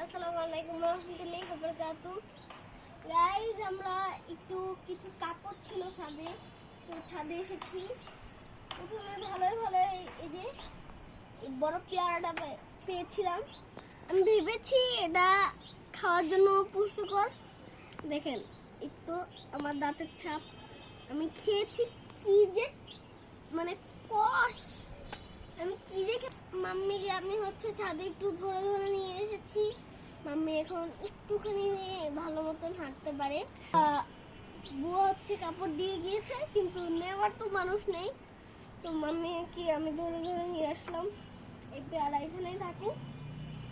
আসসালামু আলাইকুম রহমতুল্লাহি ওয়া বারাকাতুহু। গাইস, আমরা একটু কিছু কাপড় ছিল ছাদে, তো ছাদে এসেছি। প্রথমে ভালোই এই যে এই বড় পেয়ারাটা পেয়েছিলাম। আমি ভেবেছি এটা খাওয়ার জন্য পুষ্টিকর। দেখেন, এই তো আমার দাঁতের ছাপ। আমি খেয়েছি কি যে মানে কষ আমি কি যে মাম্মিকে আমি ছাদে একটু ধরে নিয়ে এসেছি। মাম্মি এখন একটুখানি ভালো মতন হাঁটতে পারে। বুয়া কাপড় দিয়ে গিয়েছে, কিন্তু নেওয়ার তো মানুষ নেই, তো মাম্মিকে আমি ধরে নিয়ে আসলাম। এই পেয়ারা এখানেই থাকুক।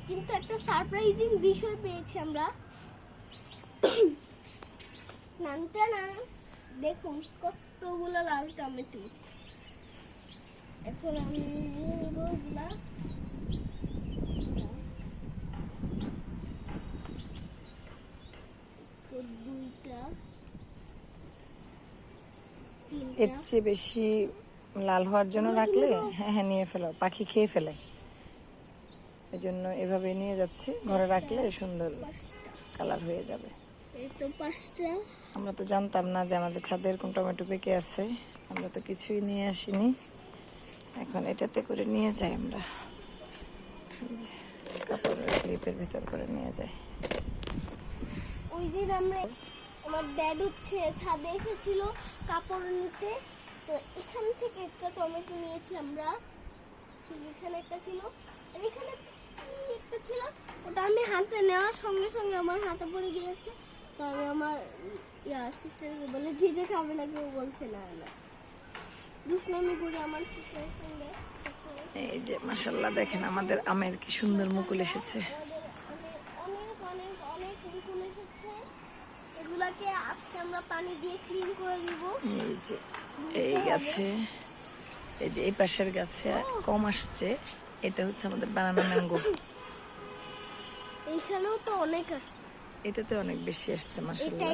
কিন্তু একটা সারপ্রাইজিং বিষয় পেয়েছি আমরা। নানটা না, দেখুন কতগুলো লাল টমেটো। এখন আমি এর চেয়ে বেশি লাল হওয়ার জন্য রাখলে হ্যাঁ নিয়ে ফেলো, পাখি খেয়ে ফেলে। এই জন্য এভাবে নিয়ে যাচ্ছি, ঘরে রাখলে সুন্দর কালার হয়ে যাবে। আমরা তো জানতাম না যে আমাদের ছাদে এরকম টমেটো পেকে আছে, আমরা তো কিছুই নিয়ে আসিনি। এখন এটাতে করে নিয়ে যাই আমরা, কাপড়ের ক্লিপের ভিতর করে নিয়ে যাই। ওই দিন আমার ড্যাড ছাদে এসেছিল কাপড় নিতে, তো এখান থেকে একটা টমেটো নিয়েছি আমরা। এখানে একটা ছিল, আর এখানে একটা ছিল। ওটা আমি হাতে নেওয়ার সঙ্গে সঙ্গে আমার হাতে পড়ে গিয়েছে। তো আমি আমার সিস্টারকে বলে যেটা খাবে না, কেউ বলছে না না দুষ্টামি করি আমার সিস্টারের সঙ্গে। এই যে মাশাআল্লাহ, দেখেন আমাদের আমের কি সুন্দর মুকুল এসেছে। অনেক মুকুল এসেছে। এগুলাকে আজকে আমরা পানি দিয়ে ক্লিন করে দিব। এই যে এই গাছে, এই যে এই পাশের গাছে কম আসছে, এটা হচ্ছে আমাদের বানানা ম্যাঙ্গো। এইখানেও তো অনেক আসছে, এটাতে অনেক বেশি আসছে মাশাআল্লাহ।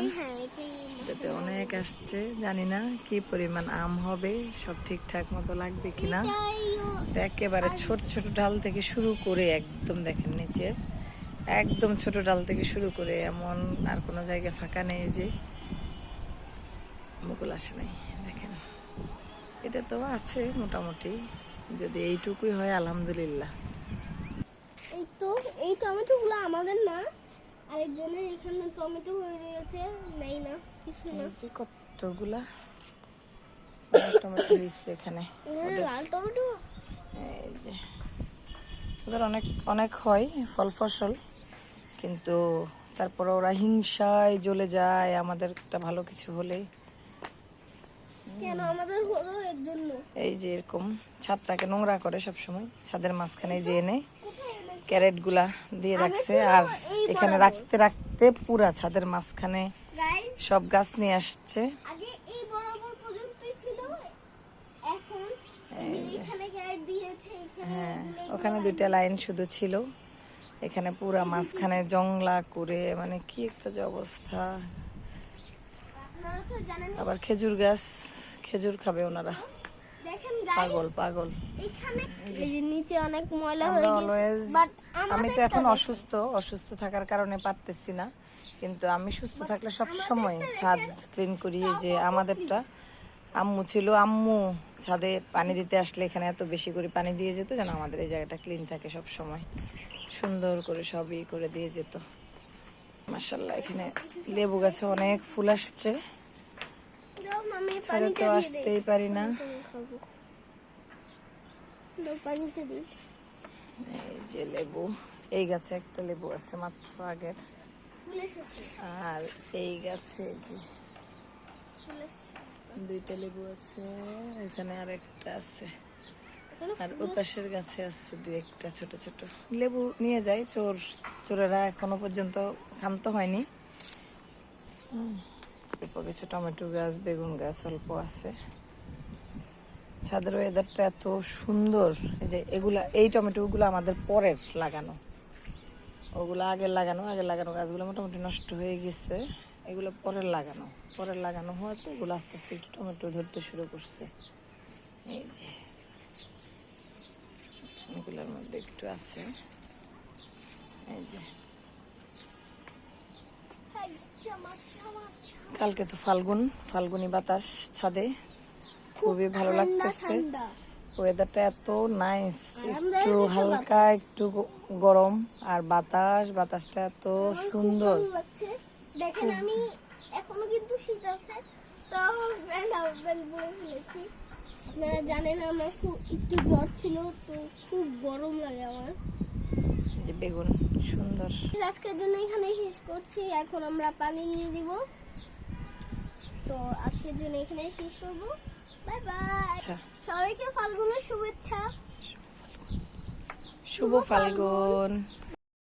এটাতে অনেক আসছে, জানি না কি পরিমাণ আম হবে, সব ঠিকঠাক মতো লাগবে কিনা। একেবারে ছোট ছোট ডাল থেকে শুরু করে একদম দেখেন নিচের একদম ছোট ডাল থেকে শুরু করে এমন আর কোনো জায়গায় ফাঁকা নেই যে মুকুল আসে নাই। দেখেন এটা তো আছে মোটামুটি, যদি এইটুকুই হয় আলহামদুলিল্লাহ। এই তো এই টমেটোগুলো আমাদের না, আরেকজনের। এখানে টমেটো হয়ে রয়েছে, নেই না কিছু না। কতগুলা টমেটো হয়েছে এখানে, লাল টমেটো। এই যে ওদের অনেক অনেক হয় ফল ফসল, কিন্তু তারপরে ওরা হিংসায় জ্বলে যায় আমাদের একটা ভালো কিছু হলে। কেন আমাদের হলো এর জন্য? এই যে এরকম ছাদটাকে নোংরা করে সবসময়, ছাদের মাঝখানে যে এনে ক্যারেট গুলা দিয়ে রাখছে, আর এখানে রাখতে রাখতে পুরা ছাদের মাঝখানে সব গাছ নিয়ে আসছে। আগে এই বরাবর পর্যন্তই ছিল, এখন এখানে ক্যারেট দিয়েছে। হ্যাঁ, ওখানে দুইটা লাইন শুধু ছিল, এখানে পুরা মাঝখানে জংলা করে, মানে কি একটা যে অবস্থা। আবার খেজুর গাছ, খেজুর খাবে ওনারা, পাগল পাগল। নিচে অনেক ময়লা হয়ে গেছে, বাট আমি তো এখন অসুস্থ থাকার কারণে পারতেছি না, কিন্তু আমি সুস্থ থাকলে সব সময় ছাদ ক্লিন করি। যে আমাদেরটা আম্মু ছিল, আম্মু ছাদে পানি দিতে আসলে এখানে এত বেশি করে পানি দিয়ে যেত যেন আমাদের এই জায়গাটা ক্লিন থাকে সব সময়, সুন্দর করে সবই করে দিয়ে যেত। মাশাআল্লাহ, এখানে লেবু গাছে অনেক ফুল আসছে, ছাদে তো আসতেই পারি না। এই যে লেবু, এই গাছে একটা লেবু আছে মাত্র আগের, আর এই গাছে যে দুইটা লেবু আছে, এখানে আর একটা আছে, আর ওই পাশের গাছে আছে দুই একটা ছোট ছোট লেবু। নিয়ে যায় চোরেরা, এখনো পর্যন্ত ক্ষান্ত হয়নি। কিছু টমেটো গাছ, বেগুন গাছ অল্প আছে। ছাদের ওয়েদারটা এত সুন্দর। এই যে এগুলা, এই টমেটোগুলো আমাদের পরের লাগানো, ওগুলো আগের লাগানো গাছগুলো মোটামুটি নষ্ট হয়ে গেছে। এগুলো পরের লাগানো হওয়াতে এগুলো আস্তে আস্তে একটু টমেটো ধরতে শুরু করছে। এই যে এগুলোর মধ্যে একটু আছে, এই যে কালকে তো ফাল্গুনি বাতাস ছাদে, খুবই ভালো লাগতেছে। ওয়েদারটা এত নাইস, একটু হালকা একটু গরম আর বাতাসটা এত সুন্দর। দেখেন আমি এখনো কিন্তু শীত আছে, তাও ব্যান্ড পরে ফেলেছি। আপনারা জানেন আমার খুব একটু জ্বর ছিল, তো খুব গরম লাগে আমার। যে বেগুন সুন্দর। আজকের জন্য এখানে শেষ করছি, এখন আমরা পানি দিয়ে দিব। তো আজকের জন্য এখানে শেষ করব, বাই বাই। আচ্ছা, সবাইকে ফাল্গুনের শুভেচ্ছা। শুভ ফাল্গুন।